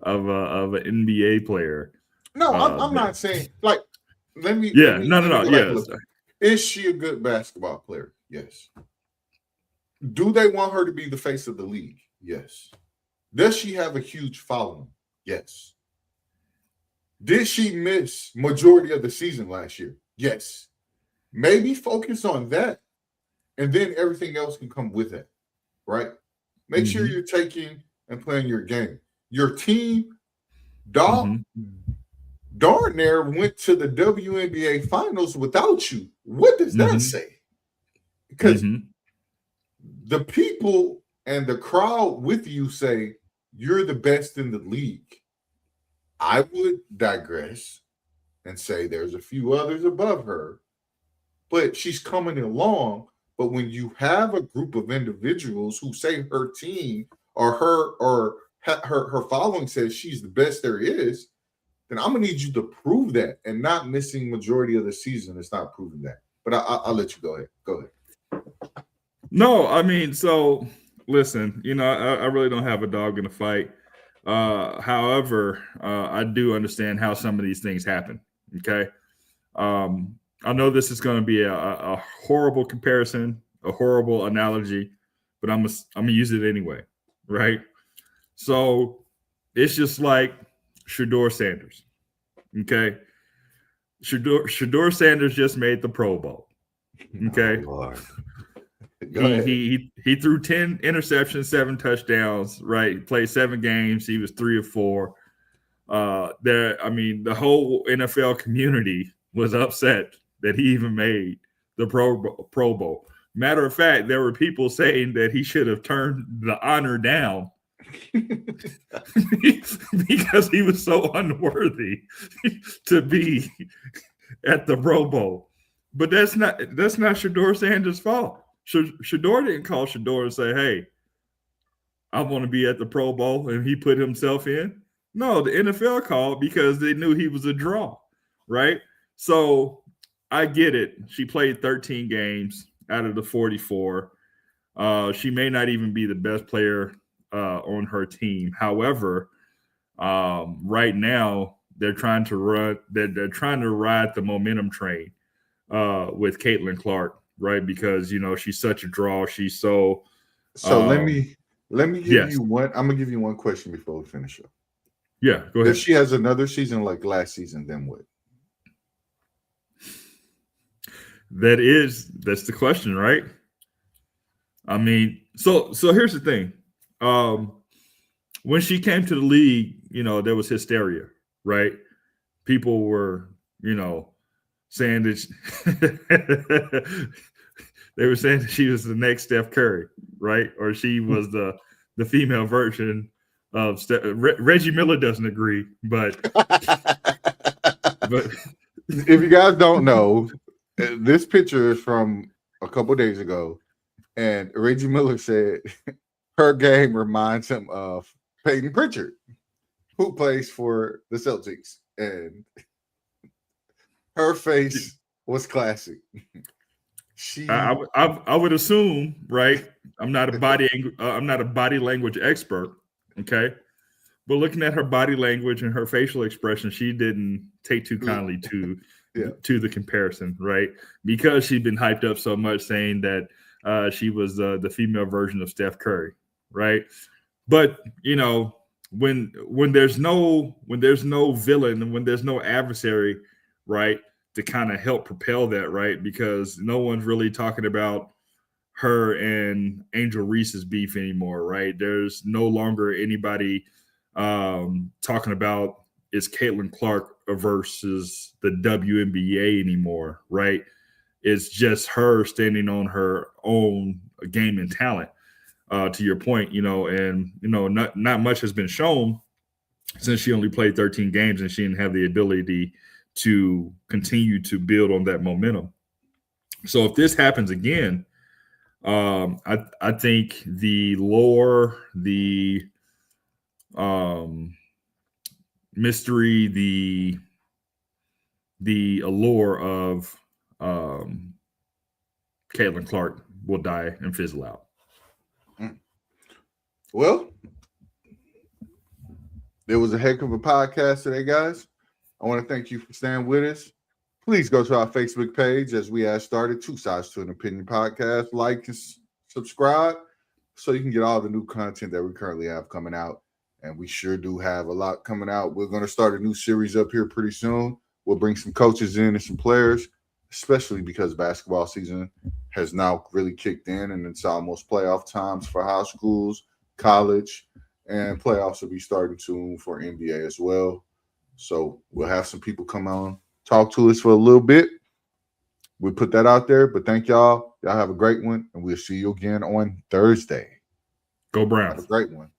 of an NBA player.
No, I'm not saying like. Let me.
Yeah,
no.
Like,
yes. Look, is she a good basketball player? Yes. Do they want her to be the face of the league? Yes. Does she have a huge following? Yes. Did she miss majority of the season last year? Yes. Maybe focus on that, and then everything else can come with it, right? Make sure you're taking and playing your game. Your team, darn near went to the WNBA finals without you. What does that say? Because the people and the crowd with you say you're the best in the league. I would digress and say there's a few others above her, but she's coming along. But when you have a group of individuals who say her team or her following says she's the best there is, then I'm gonna need you to prove that. And not missing majority of the season is not proving that. But I'll let you go ahead. Go ahead.
No, I mean, so listen, I really don't have a dog in the fight. However, I do understand how some of these things happen. Okay. I know this is going to be a horrible comparison, a horrible analogy, but I'm gonna use it anyway, right? So it's just like Shador Sanders, okay? Shador Sanders just made the Pro Bowl, okay?
Oh,
he threw 10 interceptions, 7 touchdowns, right? He played 7 games. He was 3 of 4. The whole NFL community was upset that he even made the Pro Bowl. Matter of fact, there were people saying that he should have turned the honor down because he was so unworthy to be at the Pro Bowl. But that's not Shador Sanders' fault. Shador didn't call Shador and say, "Hey, I want to be at the Pro Bowl," and he put himself in. No, the NFL called because they knew he was a draw, right? So I get it. She played 13 games out of the 44. She may not even be the best player on her team. However, right now they're trying to ride the momentum train with Caitlin Clark, right? Because she's such a draw. She's so.
Let me give you one. I'm gonna give you one question before we finish up.
Yeah, go ahead.
If she has another season like last season, then what?
That's the question, right? I mean, so here's the thing. When she came to the league, there was hysteria, right? People were, saying that they were saying that she was the next Steph Curry, right? Or she was the female version of Reggie Miller doesn't agree, but
if you guys don't know, this picture is from a couple days ago, and Reggie Miller said her game reminds him of Peyton Pritchard, who plays for the Celtics, and her face was classic.
I would assume, right? I'm not a body language expert, okay? But looking at her body language and her facial expression, she didn't take too kindly to the comparison, right? Because she'd been hyped up so much, saying that she was the female version of Steph Curry, right? But when there's no villain and when there's no adversary, right, to kind of help propel that, right? Because no one's really talking about her and Angel Reese's beef anymore, right? There's no longer anybody talking about is Caitlin Clark versus the WNBA anymore, right? It's just her standing on her own game and talent. To your point, and not much has been shown since she only played 13 games and she didn't have the ability to continue to build on that momentum. So if this happens again, I think the lore, the mystery, the allure of Caitlin Clark will die and fizzle out.
Well, There was a heck of a podcast today, guys. I want to thank you for staying with us. Please go to our Facebook page as we have started Two Sides to an Opinion podcast. Like and subscribe so you can get all the new content that we currently have coming out. And we sure do have a lot coming out. We're going to start a new series up here pretty soon. We'll bring some coaches in and some players, especially because basketball season has now really kicked in and it's almost playoff times for high schools, college, and playoffs will be starting soon for NBA as well. So we'll have some people come on, talk to us for a little bit. We'll put that out there, but thank y'all. Y'all have a great one, and we'll see you again on Thursday.
Go Browns.
Have a great one.